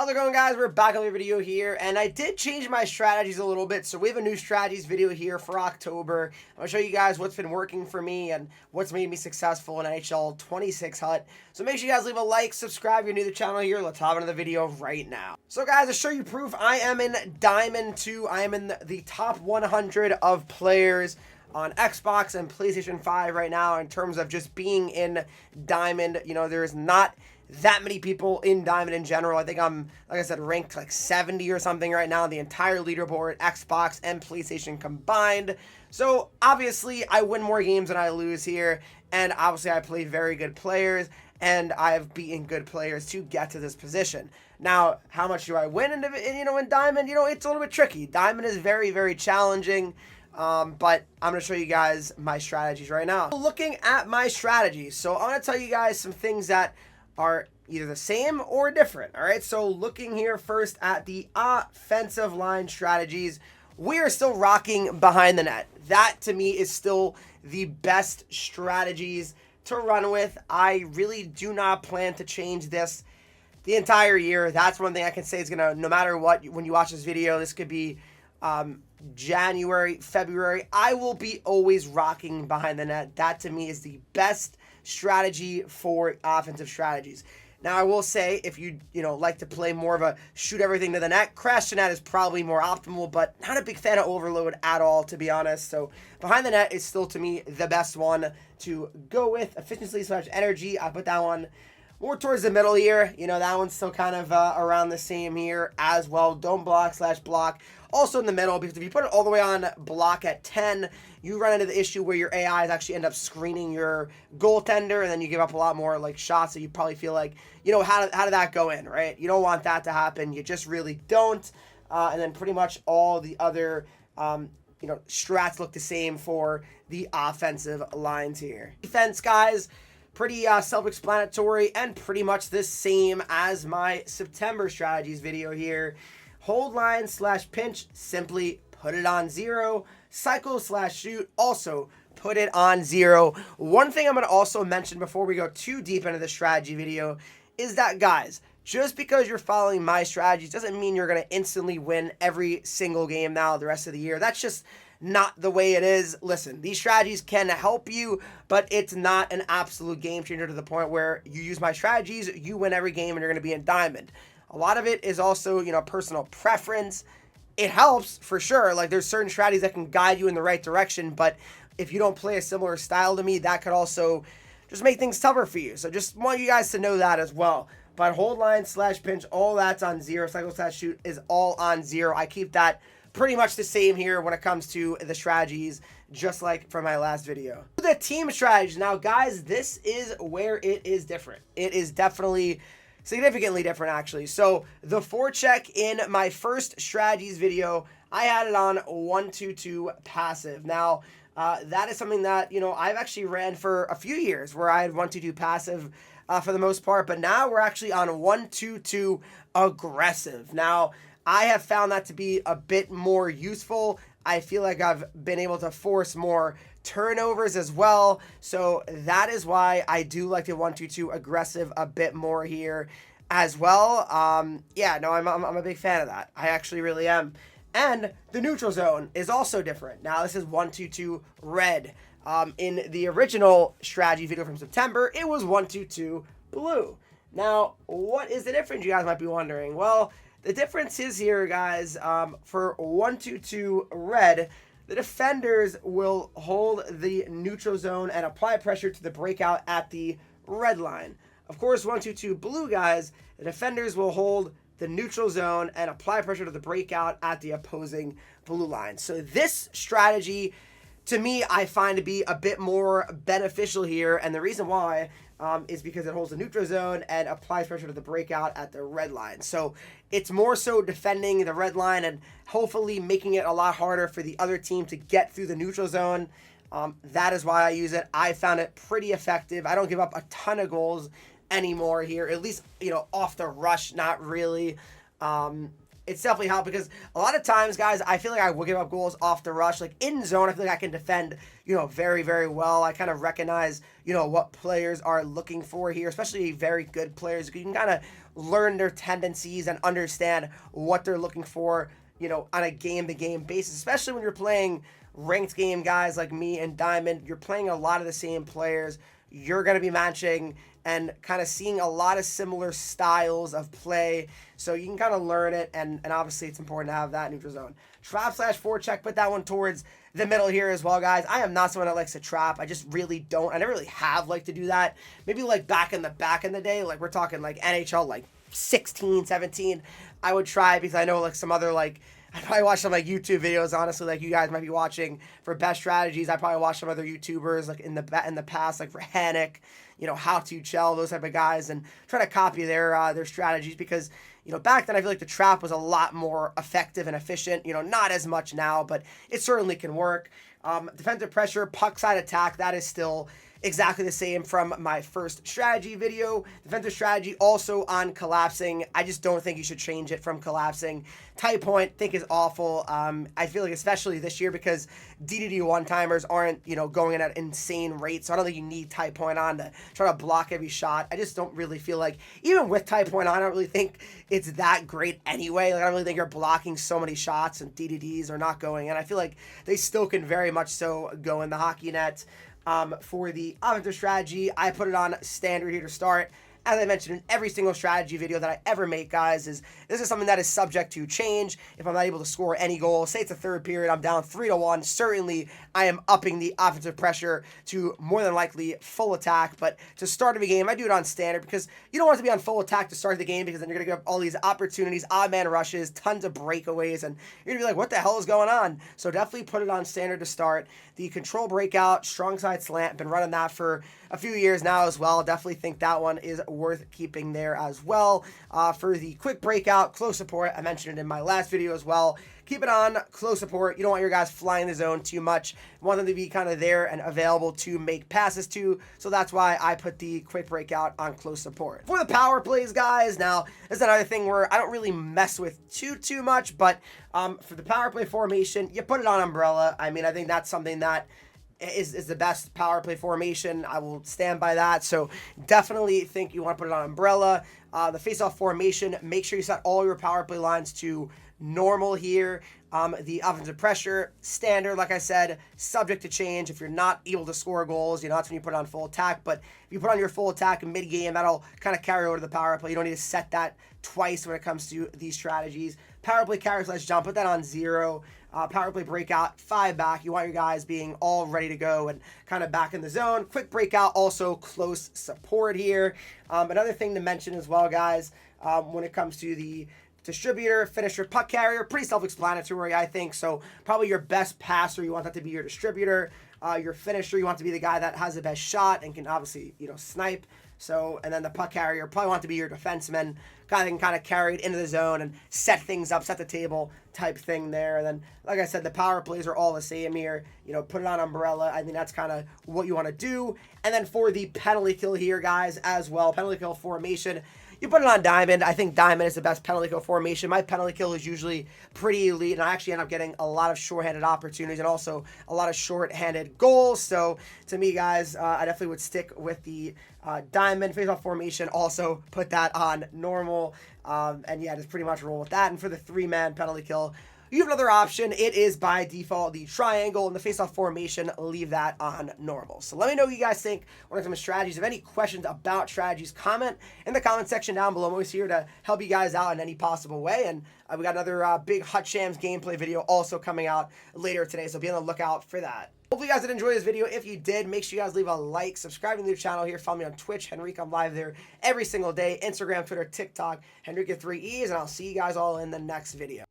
How's it going, guys? We're back on the video here, and I did change my strategies a little bit, so we have a new strategies video here for October. I'm going to show you guys what's been working for me and what's made me successful in NHL 26 Hut. So make sure you guys leave a like, subscribe if you're new to the channel here. Let's hop into the video right now. So guys, to show you proof, I am in Diamond 2. I am in the top 100 of players on Xbox and PlayStation 5 right now in terms of just being in Diamond. You know, there's not that many people in Diamond in general. I think I'm, like I said, ranked like 70 or something right now, the entire leaderboard, Xbox and PlayStation combined. So obviously I win more games than I lose here, and obviously I play very good players, and I've beaten good players to get to this position. Now, how much do I win in Diamond? It's a little bit tricky. Diamond is very, very challenging. But I'm going to show you guys my strategies right now. Looking at my strategies, so I'm going to tell you guys some things that are either the same or different. All right, so looking here first at the offensive line strategies, we are still rocking behind the net. That to me is still the best strategies to run with. I really do not plan to change this the entire year. That's one thing I can say is gonna, no matter what, when you watch this video, this could be January, February, I will be always rocking behind the net. That to me is the best strategy for offensive strategies. Now I will say, if you like to play more of a shoot everything to the net, crash to net is probably more optimal, but not a big fan of overload at all, to be honest. So behind the net is still to me the best one to go with. Efficiency / energy, I put that one more towards the middle here. That one's still kind of around the same here as well. Don't block / block. Also in the middle, because if you put it all the way on block at 10, you run into the issue where your AIs actually end up screening your goaltender, and then you give up a lot more shots that you probably feel like, how did that go in, right? You don't want that to happen. You just really don't. And then pretty much all the other strats look the same for the offensive lines here. Defense, guys, pretty self-explanatory and pretty much the same as my September strategies video here. Hold line / pinch, simply put it on 0. Cycle / shoot, also put it on 0. One thing I'm going to also mention before we go too deep into the strategy video is that, guys, just because you're following my strategies doesn't mean you're going to instantly win every single game now the rest of the year. That's just not the way it is. Listen, these strategies can help you, but it's not an absolute game changer to the point where you use my strategies, you win every game, and you're going to be in Diamond. A lot of it is also, personal preference. It helps for sure. There's certain strategies that can guide you in the right direction, but if you don't play a similar style to me, that could also just make things tougher for you. So just want you guys to know that as well. But hold line / pinch, all that's on 0. Cycle / shoot is all on 0. I keep that pretty much the same here when it comes to the strategies, just like from my last video. The team strategies. Now, guys, this is where it is different. It is definitely significantly different, actually. So the forecheck in my first strategies video, I had it on 1-2-2 passive. Now, that is something that, I've actually ran for a few years where I had 1-2-2 passive for the most part, but now we're actually on 1-2-2 aggressive. Now, I have found that to be a bit more useful. I feel like I've been able to force more turnovers as well. So that is why I do like the 1-2-2 aggressive a bit more here as well. Yeah, no, I'm a big fan of that. I actually really am. And the neutral zone is also different. Now this is 1-2-2 red. In the original strategy video from September, it was 1-2-2 blue. Now, what is the difference, you guys might be wondering? Well, the difference is here, guys, for 1-2-2 red, the defenders will hold the neutral zone and apply pressure to the breakout at the red line. Of course, 1-2-2 blue, guys, the defenders will hold the neutral zone and apply pressure to the breakout at the opposing blue line. So this strategy, to me, I find to be a bit more beneficial here, and the reason why is because it holds the neutral zone and applies pressure to the breakout at the red line. So it's more so defending the red line and hopefully making it a lot harder for the other team to get through the neutral zone. That is why I use it. I found it pretty effective. I don't give up a ton of goals anymore here, at least, off the rush, not really. it's definitely helped because a lot of times, guys, I feel like I will give up goals off the rush. Like in zone, I feel like I can defend, very, very well. I kind of recognize, what players are looking for here, especially very good players. You can kind of learn their tendencies and understand what they're looking for, on a game-to-game basis, especially when you're playing ranked game guys like me and Diamond. You're playing a lot of the same players. You're going to be matching and kind of seeing a lot of similar styles of play. So you can kind of learn it, and obviously it's important to have that neutral zone. Trap/forecheck, put that one towards the middle here as well, guys. I am not someone that likes to trap. I just really don't. I never really have liked to do that. Maybe like back in the day, like we're talking like NHL, like 16, 17, I would try because I know like some other like, I probably watch some like YouTube videos, honestly, like you guys might be watching for best strategies. I probably watch some other YouTubers like in the past, like for Henreek, How to Chell, those type of guys, and try to copy their strategies because back then I feel like the trap was a lot more effective and efficient. Not as much now, but it certainly can work. Defensive pressure, puck side attack, that is still exactly the same from my first strategy video. Defensive strategy also on collapsing. I just don't think you should change it from collapsing. Tight point, think is awful. I feel like especially this year because DDD one-timers aren't, going in at insane rates. So I don't think you need tight point on to try to block every shot. I just don't really feel like, even with tight point on, I don't really think it's that great anyway. Like I don't really think you're blocking so many shots and DDDs are not going in. I feel like they still can very much so go in the hockey net. For the offensive strategy, I put it on standard here to start. As I mentioned in every single strategy video that I ever make, guys, this is something that is subject to change. If I'm not able to score any goals, say it's a third period, I'm down 3-1, certainly I am upping the offensive pressure to more than likely full attack. But to start of a game, I do it on standard because you don't want it to be on full attack to start the game because then you're going to get all these opportunities, odd man rushes, tons of breakaways, and you're going to be like, what the hell is going on? So definitely put it on standard to start. The control breakout, strong side slant, been running that for a few years now as well. Definitely think that one is worth keeping there as well. For the quick breakout, close support, I mentioned it in my last video as well. Keep it on close support. You don't want your guys flying the zone too much. You want them to be kind of there and available to make passes to. So that's why I put the quick breakout on close support. For the power plays, guys, now this is another thing where I don't really mess with too much, but for the power play formation, you put it on umbrella. I mean, I think that's something that is the best power play formation. I will stand by that. So definitely think you want to put it on umbrella. The face-off formation, make sure you set all your power play lines to normal here. The offensive pressure, standard, like I said, subject to change. If you're not able to score goals, that's when you put it on full attack. But if you put on your full attack mid-game, that'll kind of carry over to the power play. You don't need to set that twice when it comes to these strategies. Power play carry/jump, put that on 0. Power play breakout, 5 back. You want your guys being all ready to go and kind of back in the zone. Quick breakout, also close support here. Another thing to mention as well, guys, when it comes to the distributor, finisher, puck carrier, pretty self-explanatory, I think. So probably your best passer, you want that to be your distributor. Your finisher, you want to be the guy that has the best shot and can obviously, snipe. So, and then the puck carrier probably want to be your defenseman, guy that can kind of carry it into the zone and set things up, set the table type thing there. And then, like I said, the power plays are all the same here. Put it on umbrella. I think that's kind of what you want to do. And then for the penalty kill here, guys, as well, penalty kill formation, you put it on diamond. I think diamond is the best penalty kill formation. My penalty kill is usually pretty elite, and I actually end up getting a lot of short-handed opportunities and also a lot of short-handed goals. So to me, guys, I definitely would stick with the diamond face-off formation. Also put that on normal, and yeah, just pretty much roll with that. And for the 3-man penalty kill, you have another option. It is by default the triangle and the face-off formation. Leave that on normal. So let me know what you guys think when it comes to strategies. If any questions about strategies, comment in the comment section down below. I'm always here to help you guys out in any possible way. And we got another big Hut Shams gameplay video also coming out later today. So be on the lookout for that. Hopefully you guys did enjoy this video. If you did, make sure you guys leave a like, subscribe to the channel here. Follow me on Twitch, Henreek. I'm live there every single day. Instagram, Twitter, TikTok, Henreek with 3 E's. And I'll see you guys all in the next video.